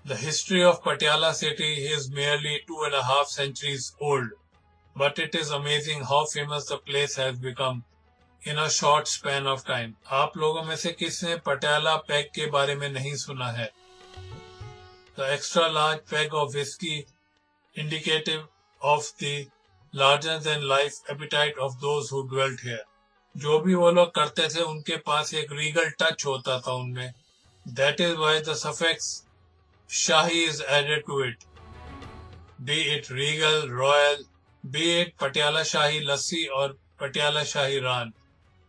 The history of Patiala city is merely 2.5 centuries old, but it is amazing how famous the place has become in a short span of time. आप लोगों में से किसने Patiala peg के बारे में नहीं सुना है? The extra large peg of whiskey, indicative of the larger than life appetite of those who dwelt here. जो भी वो लोग करते थे उनके पास एक रीगल टच होता था उनमें. That is why the suffix Shahi is added to it. Be it regal, royal, be it Patiala Shahi Lassi or Patiala Shahi Ran.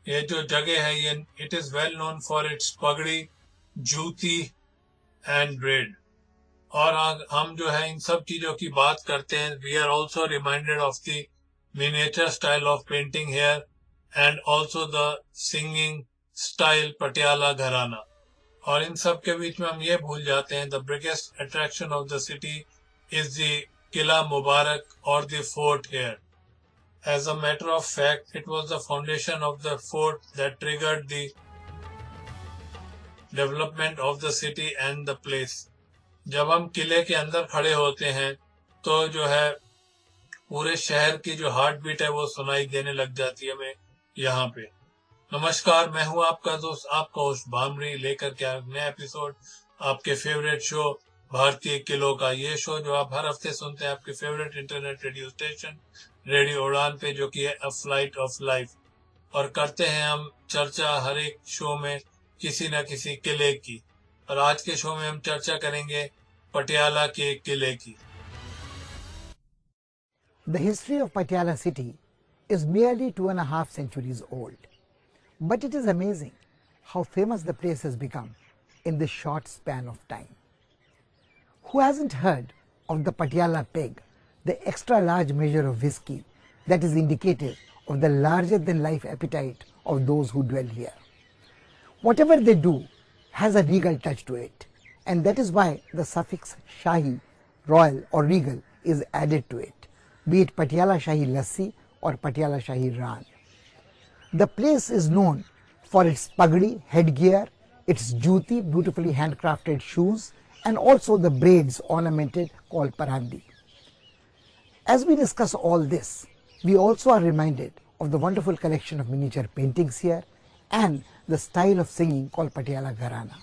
ये जो जगह है ये it is well known for its पगड़ी, जूती and braid. और हम जो है इन सब चीजों की बात करते हैं. We are also reminded of the miniature style of painting here and also the singing style Patiala Gharana. और इन सब के बीच में हम ये भूल जाते हैं the biggest attraction of the city is the Qila Mubarak or the fort here. As a matter of fact, it was the foundation of the fort that triggered the development of the city and the place. जब हम किले के अंदर खड़े होते हैं तो जो है पूरे शहर की जो हार्ट बीट है वो सुनाई देने लग जाती है हमें यहाँ पे. नमस्कार, मैं हूँ आपका दोस्त, आपका होस्ट भामरी, लेकर के नया एपिसोड आपके फेवरेट शो भारतीय किलों का. ये शो जो आप हर हफ्ते सुनते हैं आपके favourite internet radio station radio उड़ान पे, जो कि है अ फ्लाइट ऑफ लाइफ. और करते हैं हम चर्चा हर एक शो में किसी न किसी किले की. और आज के शो में हम चर्चा करेंगे पटियाला के किले की. The history of Patiala city is merely 2.5 centuries old. But it is amazing how famous the place has become in this short span of time. Who hasn't heard of the Patiala peg, the extra large measure of whiskey that is indicative of the larger than life appetite of those who dwell here? Whatever they do has a regal touch to it, and that is why the suffix Shahi, royal or regal is added to it, be it Patiala Shahi Lassi or Patiala Shahi Ran. The place is known for its pagdi, headgear, its juti, beautifully handcrafted shoes, and also the braids ornamented called parandi. As we discuss all this, we also are reminded of the wonderful collection of miniature paintings here and the style of singing called Patiala Gharana.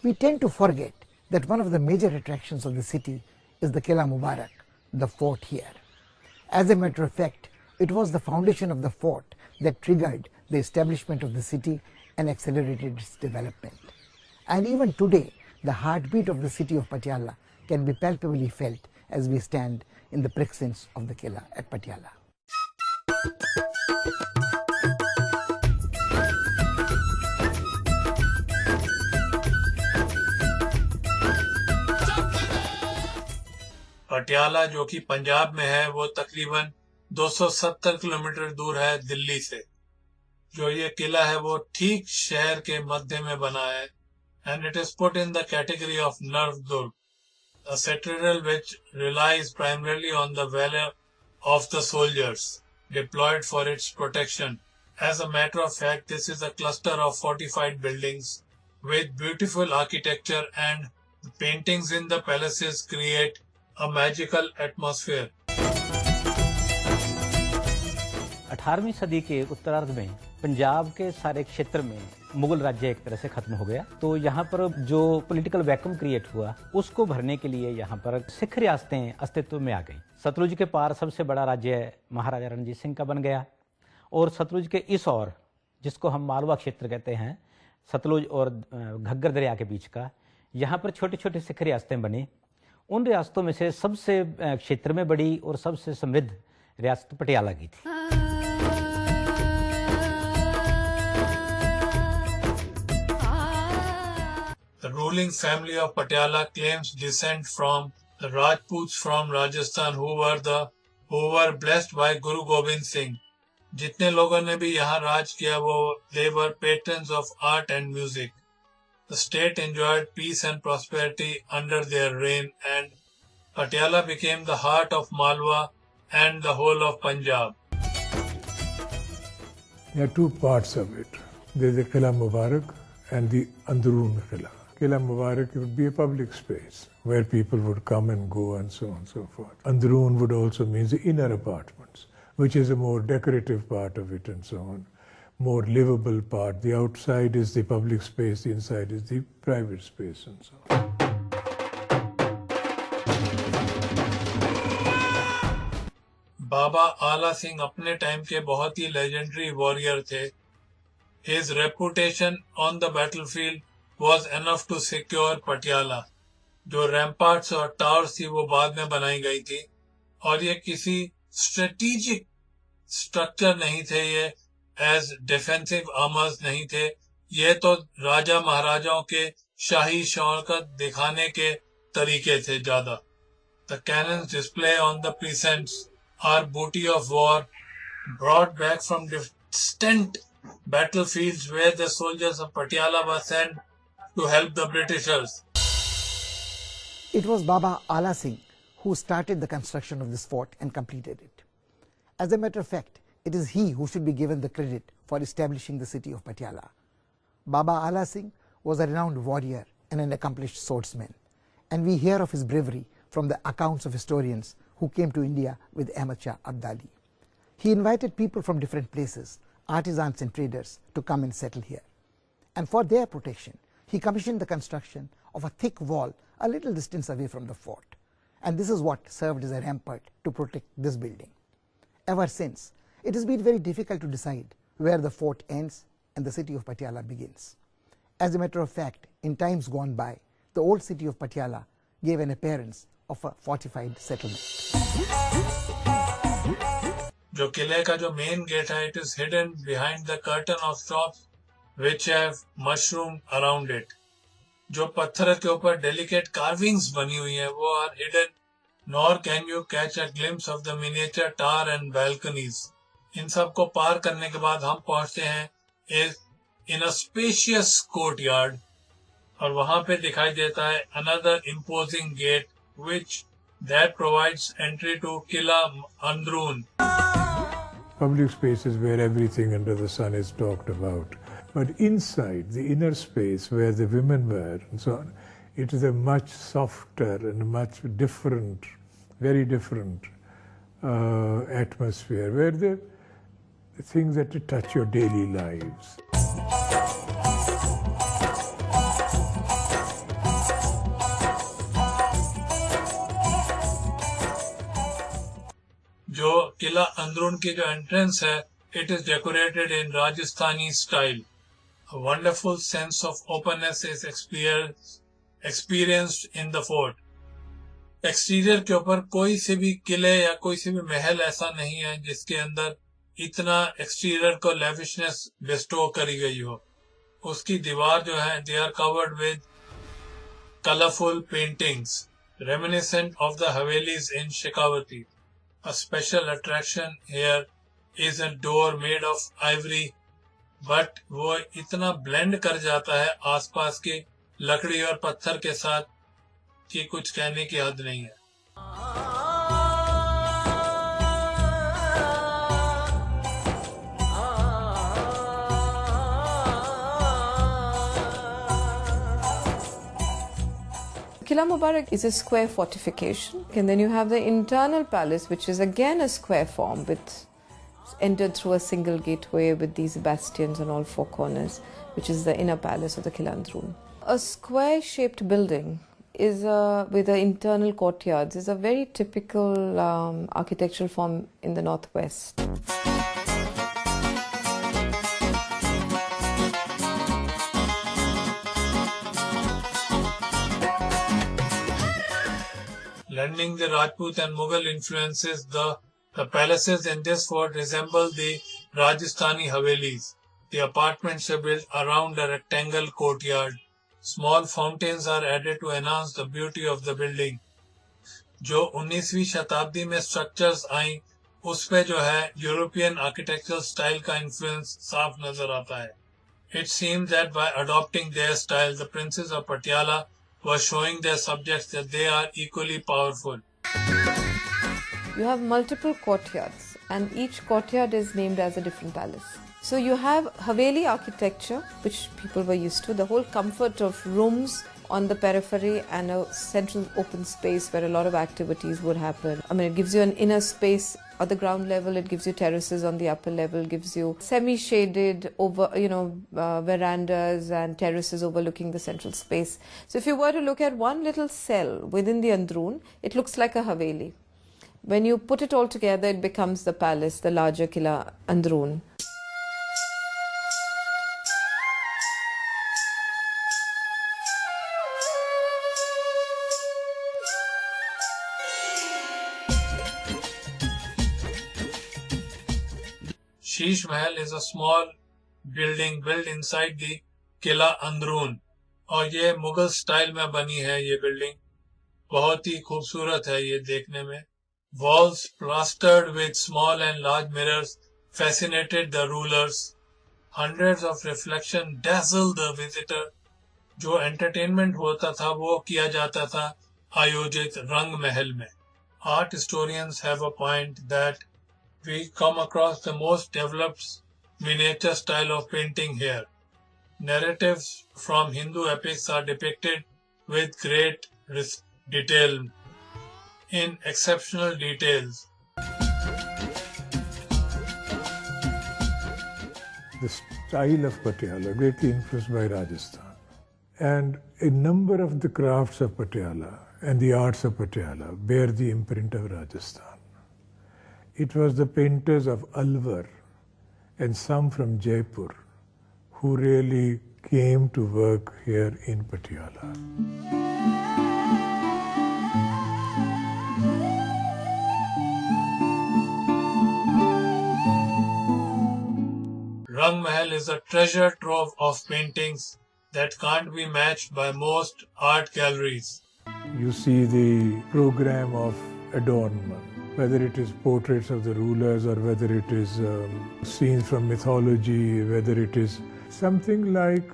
We tend to forget that one of the major attractions of the city is the Qila Mubarak, the fort here. As a matter of fact, it was the foundation of the fort that triggered the establishment of the city and accelerated its development. And even today, the heartbeat of the city of Patiala can be palpably felt as we stand in the precincts of the Qila at Patiala. Patiala जो कि पंजाब में है वो तकरीबन 270 kilometre दूर है दिल्ली से. जो ये किला है वो ठीक शहर के मध्य में बना है. And it is put in the category of Nerve Durg, a citadel which relies primarily on the valor of the soldiers deployed for its protection. As a matter of fact, this is a cluster of fortified buildings with beautiful architecture, and the paintings in the palaces create a magical atmosphere. 18वीं सदी के उत्तरार्ध में पंजाब के सारे क्षेत्र में मुगल राज्य एक तरह से खत्म हो गया. तो यहाँ पर जो पॉलिटिकल वैक्यूम क्रिएट हुआ उसको भरने के लिए यहाँ पर सिख रियासतें अस्तित्व में आ गई. सतलुज के पार सबसे बड़ा राज्य महाराजा रणजीत सिंह का बन गया, और सतलुज के इस ओर, जिसको हम मालवा क्षेत्र कहते हैं, सतलुज और घग्गर दरिया के बीच का, यहाँ पर छोटी छोटी सिख रियासतें बनी. उन रियासतों में से सबसे क्षेत्र में बड़ी और सबसे समृद्ध रियासत पटियाला की थी. The ruling family of Patiala claims descent from the Rajputs from Rajasthan who were blessed by Guru Gobind Singh. जितने लोगों ने भी यहाँ राज किया वो they were patrons of art and music. The state enjoyed peace and prosperity under their reign, and Patiala became the heart of Malwa and the whole of Punjab. There are two parts of it. There is the Qila Mubarak and the Andurun Qila. Qila Mubarak would be a public space where people would come and go and so on and so forth. Androon would also mean the inner apartments, which is a more decorative part of it and so on, more livable part. The outside is the public space, the inside is the private space and so on. बाबा आला सिंह अपने time के बहुत ही legendary warrior थे. His reputation on the battlefield was enough to secure Patiala. जो रैम्पार्ट्स और towers थी वो बाद में बनाई गई थी और ये किसी स्ट्रेटेजिक स्ट्रक्चर नहीं थे, ये एज डिफेंसिव आर्मर्स नहीं थे, ये तो राजा महाराजाओं के शाही शौकत दिखाने के तरीके थे ज्यादा. The cannons display on the presents are booty of war brought back from distant battlefields where the soldiers of Patiala were sent to help the Britishers. It was Baba Ala Singh who started the construction of this fort and completed it. As a matter of fact, it is he who should be given the credit for establishing the city of Patiala. Baba Ala Singh was a renowned warrior and an accomplished swordsman, and we hear of his bravery from the accounts of historians who came to India with Ahmad Shah Abdali. He invited people from different places, artisans and traders, to come and settle here. And for their protection, he commissioned the construction of a thick wall a little distance away from the fort. And this is what served as a rampart to protect this building. Ever since, it has been very difficult to decide where the fort ends and the city of Patiala begins. As a matter of fact, in times gone by, the old city of Patiala gave an appearance of a fortified settlement. जो किले का जो main gate है, it is hidden behind the curtain of shops which have mushroom around it. जो पत्थर के ऊपर delicate carvings बनी हुई हैं, वो are hidden, nor can you catch a glimpse of the miniature tower and balconies. इन सब को पार करने के बाद हम पहुंचते हैं in a spacious courtyard, और वहां पे दिखाई देता है another imposing gate which that provides entry to Qila Androon. Public spaces where everything under the sun is talked about. But inside, the inner space where the women were and so on, it is a much softer and much different, very different atmosphere where the things that touch your daily lives. जो किला अंदरून की जो entrance है, it is decorated in Rajasthani style. A wonderful sense of openness is experienced in the fort. Exterior के ऊपर कोई से भी किले या कोई से भी महल ऐसा नहीं है जिसके अंदर इतना एक्सटीरियर को लेविशनेस बेस्टो करी गई हो. उसकी दीवार जो है, they are covered with colorful paintings reminiscent of the Havelis in Shekhawati. A special attraction here is a door made of ivory, but वो इतना blend कर जाता है आसपास के लकड़ी और पत्थर के साथ कि कुछ कहने की हद नहीं है. Qila Mubarak is a square fortification, and then you have the internal palace, which is again a square form, with entered through a single gateway with these bastions on all four corners, which is the inner palace of the Qila Androon. A square-shaped building is with the internal courtyards is a very typical architectural form in the northwest. Blending the Rajput and Mughal influences, the palaces in this fort resemble the Rajasthani Havelis. The apartments are built around a rectangle courtyard. Small fountains are added to enhance the beauty of the building. जो 19वीं शताब्दी में structures आई, उस पे जो है European architectural style का influence साफ नजर आता है. It seems that by adopting their style, the princes of Patiala were showing their subjects that they are equally powerful. You have multiple courtyards, and each courtyard is named as a different palace. So you have Haveli architecture, which people were used to, the whole comfort of rooms on the periphery and a central open space where a lot of activities would happen. I mean, it gives you an inner space at the ground level, it gives you terraces on the upper level, gives you semi-shaded over, verandas and terraces overlooking the central space. So if you were to look at one little cell within the Androon, it looks like a Haveli. When you put it all together, it becomes the palace, the larger Kila Androon. Sheesh Mahal is a small building built inside the Kila Androon और ये Mughal style में बनी है ये building बहुत ही खूबसूरत है ये देखने में walls plastered with small and large mirrors fascinated the rulers hundreds of reflection dazzled the visitor जो एंटरटेनमेंट होता था वो किया जाता था आयोजित रंग महल में art historians have a point that we come across the most developed miniature style of painting here. Narratives from Hindu epics are depicted with great detail, in exceptional details. The style of Patiala greatly influenced by Rajasthan. And a number of the crafts of Patiala and the arts of Patiala bear the imprint of Rajasthan. It was the painters of Alwar and some from Jaipur who really came to work here in Patiala. Rang Mahal is a treasure trove of paintings that can't be matched by most art galleries. You see the program of adornment, whether it is portraits of the rulers or whether it is scenes from mythology, whether it is something like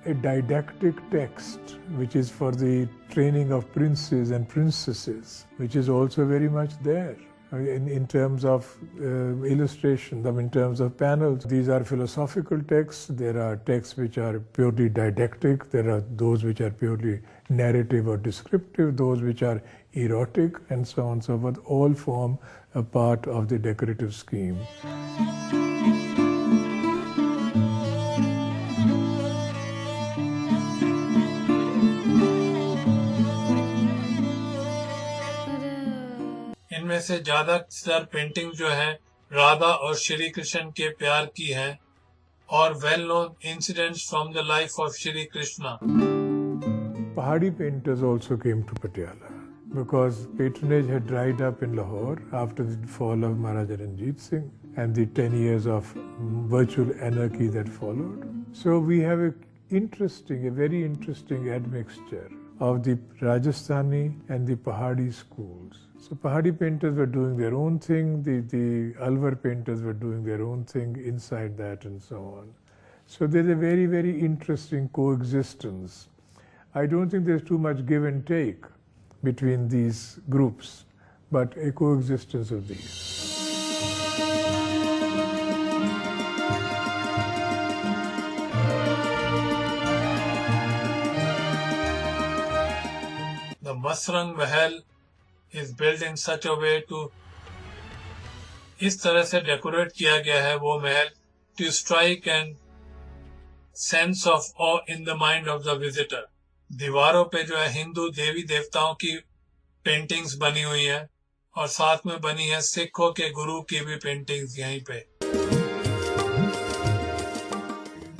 a didactic text which is for the training of princes and princesses, which is also very much there. In terms of illustration, in terms of panels, these are philosophical texts. There are texts which are purely didactic. There are those which are purely narrative or descriptive, those which are erotic, and so on and so forth. All form a part of the decorative scheme. इनमें से ज्यादातर painting जो है राधा और श्री कृष्ण के प्यार की है और well known incidents from the life of Shri Krishna Pahadi painters also came to Patiala because patronage had dried up in Lahore after the fall of Maharaja Ranjit Singh and the 10 years of virtual anarchy that followed. So we have a very interesting admixture of the Rajasthani and the Pahadi schools. So Pahadi painters were doing their own thing, the Alwar painters were doing their own thing inside that and so on. So there's a very, very interesting coexistence. I don't think there's too much give and take between these groups, but a coexistence of these. The Masrang Mahal is built in such a way to इस तरह से decorate किया गया है वो महल to strike an sense of awe in the mind of the visitor. दीवारों पे जो है हिंदू देवी देवताओं की पेंटिंग्स बनी हुई हैं और साथ में बनी है सिखों के गुरु की भी पेंटिंग्स यहीं पे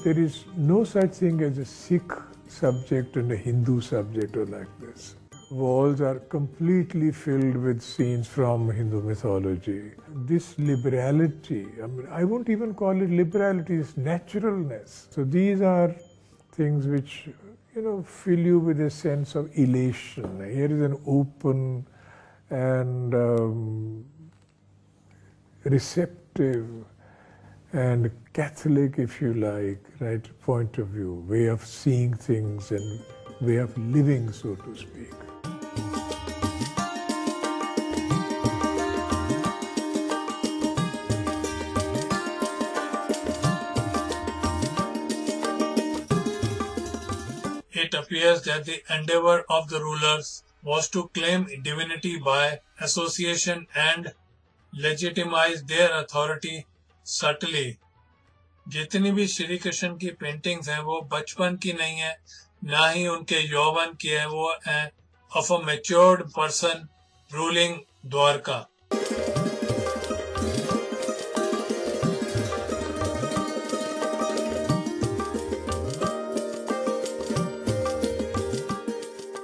There is no such thing as a Sikh subject and a Hindu subject or like this. Walls are completely filled with scenes from Hindu mythology. This liberality, I won't even call it liberality, it's naturalness. So these are things which fill you with a sense of elation. Here is an open and receptive and Catholic, if you like, right, point of view, way of seeing things and way of living, so to speak. it appears that the endeavor of the rulers was to claim divinity by association and legitimize their authority subtly. जितनी भी श्री कृष्ण की paintings हैं वो बचपन की नहीं है, ना ही उनके यौवन की है, वो है of a matured person ruling Dwarka.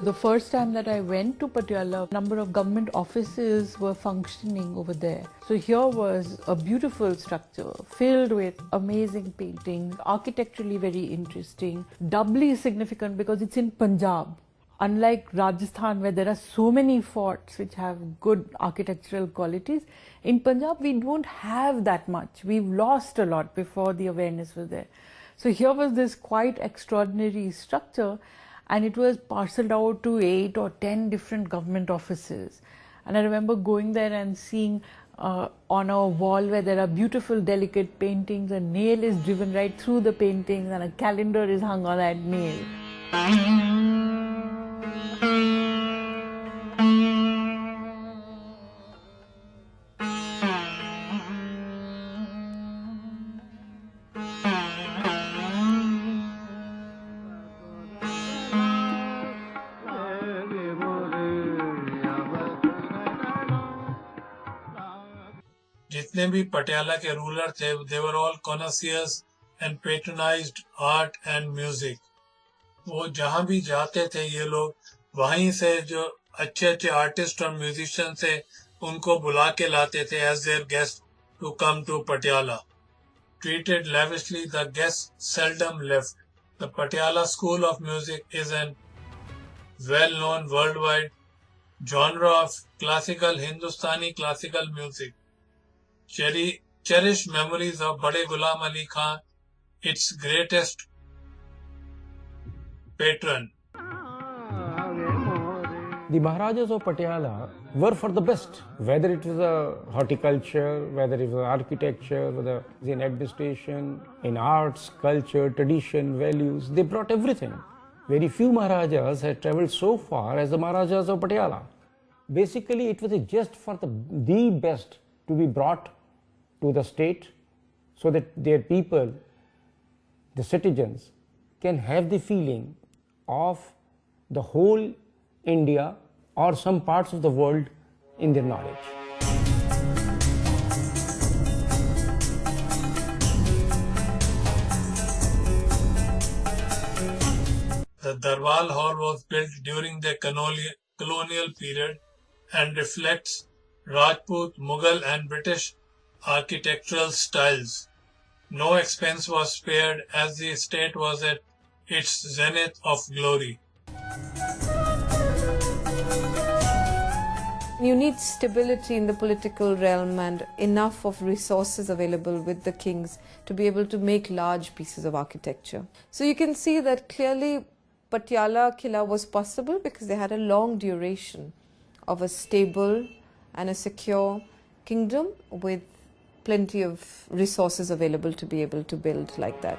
The first time that I went to Patiala, a number of government offices were functioning over there. So here was a beautiful structure filled with amazing paintings, architecturally very interesting, doubly significant because it's in Punjab. Unlike Rajasthan, where there are so many forts which have good architectural qualities, in Punjab we don't have that much. We've lost a lot before the awareness was there. So here was this quite extraordinary structure, and it was parceled out to 8 or 10 different government offices. And I remember going there and seeing on a wall where there are beautiful delicate paintings, a nail is driven right through the paintings and a calendar is hung on that nail. जितने भी पटियाला के ruler थे, they were all connoisseurs and patronized art and music. वो जहाँ भी जाते थे ये लोग, वहीं से जो अच्छे अच्छे आर्टिस्ट और म्यूजिशियन थे उनको बुला के लाते थे as their guests to come to Patiala. Treated lavishly, the guests seldom left. The Patiala School of Music is an well-known worldwide genre of classical Hindustani classical music. Cherished memories of Bade Ghulam Ali Khan, its greatest patron. The Maharajas of Patiala were for the best, whether it was horticulture, whether it was architecture, whether it was in administration, in arts, culture, tradition, values. They brought everything. Very few Maharajas had travelled so far as the Maharajas of Patiala. Basically, it was a jest for the best to be brought to the state so that their people, the citizens, can have the feeling of the whole India or some parts of the world in their knowledge. The Darbar Hall was built during the colonial period and reflects Rajput, Mughal and British architectural styles. No expense was spared as the estate was at its zenith of glory. You need stability in the political realm and enough of resources available with the kings to be able to make large pieces of architecture. So you can see that clearly Patiala Killa was possible because they had a long duration of a stable and a secure kingdom with plenty of resources available to be able to build like that.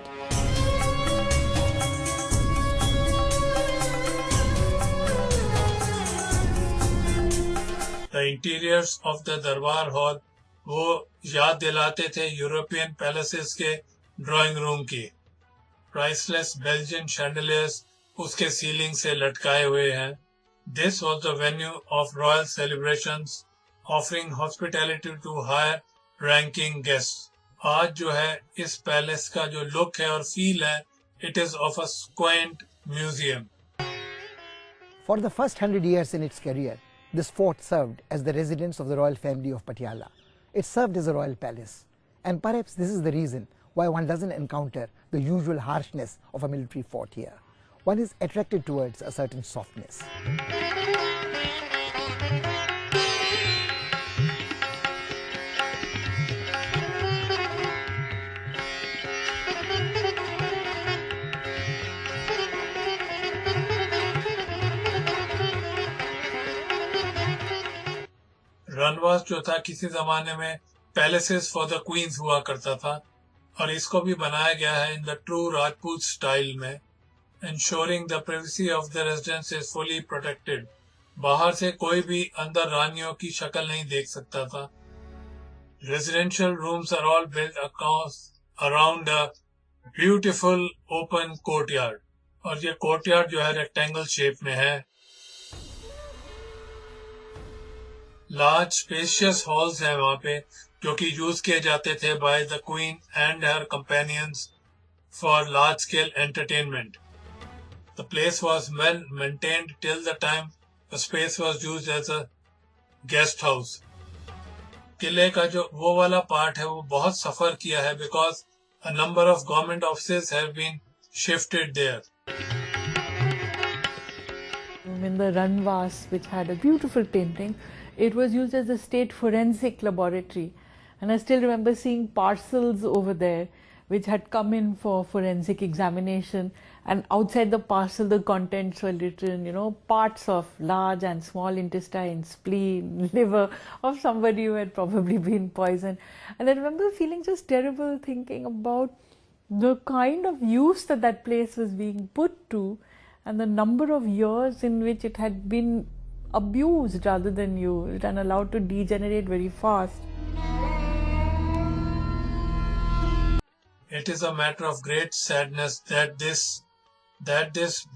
The interiors of the Darbar Hall वो याद दिलाते थे European palaces के drawing room की. Priceless Belgian chandeliers उसके ceiling से लटकाए हुए हैं. This was the venue of royal celebrations, offering hospitality to higher ranking guests. आज जो है इस पैलेस का जो लुक है और फील है, it is of a quaint museum. For the first 100 years in its career, this fort served as the residence of the royal family of Patiala. It served as a royal palace, and perhaps this is the reason why one doesn't encounter the usual harshness of a military fort here. One is attracted towards a certain softness. रनवास जो था किसी जमाने में palaces for the queen's हुआ करता था और इसको भी बनाया गया है in the true Rajput style में. ensuring the privacy of the residents is fully protected. बाहर से कोई भी अंदर रानियों की शक्ल नहीं देख सकता था. Residential rooms are all built around a beautiful open courtyard. और ये courtyard जो है rectangle shape में है. Large spacious halls हैं वहाँ पे जो कि यूज किए जाते थे by the queen and her companions for large scale entertainment. The place was well maintained till the time the space was used as a guest house. किले का जो वो वाला पार्ट है वो बहुत सफर किया है because a number of government offices have been shifted there. In the Ranvas, which had a beautiful painting, it was used as a state forensic laboratory. And I still remember seeing parcels over there which had come in for forensic examination, and outside the parcel the contents were written, parts of large and small intestine, spleen, liver of somebody who had probably been poisoned. And I remember feeling just terrible, thinking about the kind of use that place was being put to and the number of years in which it had been abused rather than used and allowed to degenerate very fast. It is a matter of great sadness that this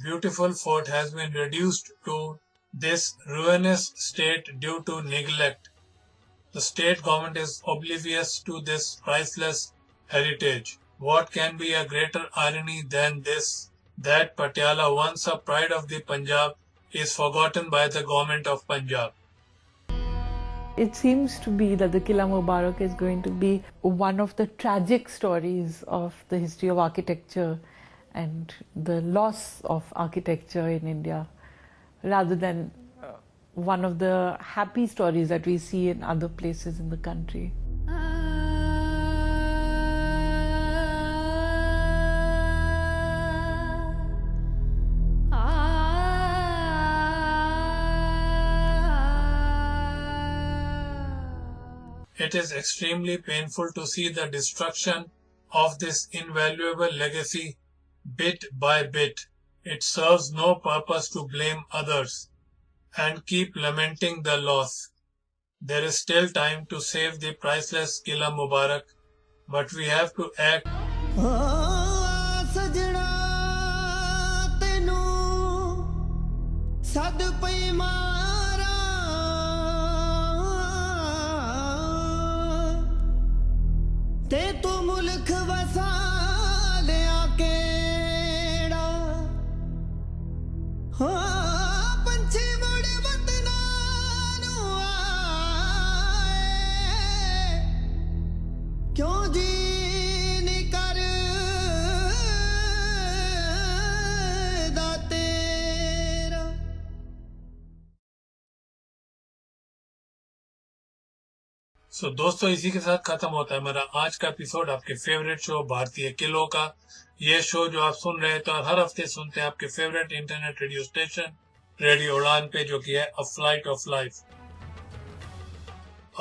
beautiful fort has been reduced to this ruinous state due to neglect. The state government is oblivious to this priceless heritage. What can be a greater irony than this, that Patiala, once a pride of the Punjab, is forgotten by the government of Punjab? It seems to be that the Qila Mubarak is going to be one of the tragic stories of the history of architecture and the loss of architecture in India, rather than one of the happy stories that we see in other places in the country. It is extremely painful to see the destruction of this invaluable legacy bit by bit. It serves no purpose to blame others and keep lamenting the loss. There is still time to save the priceless Qila Mubarak, but we have to act. ते तू मुल्क वसा लिया केड़ा पंछी मुड़ वतना नू आए क्यों जी नी कर दा तेरा. सो दोस्तों, इसी के साथ खत्म होता है मेरा आज का एपिसोड आपके फेवरेट शो भारतीय किलों का. ये शो जो आप सुन रहे हैं तो हर हफ्ते सुनते हैं आपके favourite internet radio station radio उड़ान पे, जो कि है अ फ्लाइट ऑफ लाइफ.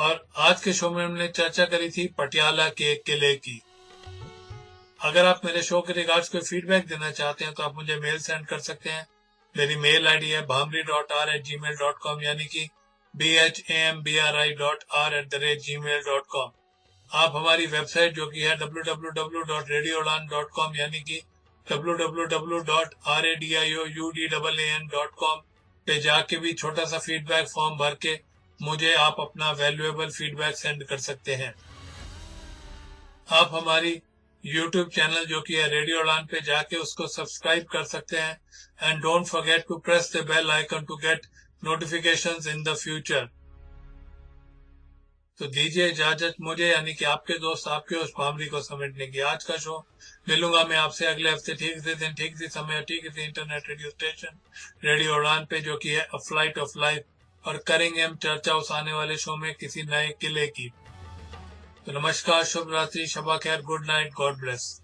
और आज के शो में हमने चर्चा करी थी पटियाला के किले की. अगर आप मेरे शो के रिगार्ड्स कोई फीडबैक देना चाहते हैं तो आप मुझे मेल सेंड कर सकते हैं. मेरी मेल आईडी है bhamri.r@gmail.com, यानी कि bhambri.r@gmail.com. आप हमारी वेबसाइट जो कि है www.radioudan.com, यानी कि www.radioudan.com पे जाके भी छोटा सा फीडबैक फॉर्म भर के मुझे आप अपना वैल्यूएबल फीडबैक सेंड कर सकते हैं. आप हमारी YouTube चैनल जो कि है रेडियो उड़ान पे जाके उसको सब्सक्राइब कर सकते हैं. And don't forget to press the bell icon to get notifications in the future. तो दीजिए इजाजत मुझे, यानी कि आपके दोस्त आपके उस भामरी को समेटने की. आज का शो मिलूंगा मैं आपसे अगले हफ्ते, ठीक से दिन, ठीक से समय, ठीक से इंटरनेट रेडियो स्टेशन रेडियो उड़ान पे, जो कि है अ फ्लाइट ऑफ लाइफ. और करेंगे हम चर्चा उस आने वाले शो में किसी नए किले की. तो नमस्कार, शुभ रात्रि, शबा खैर, गुड नाइट, गॉड ब्लेस.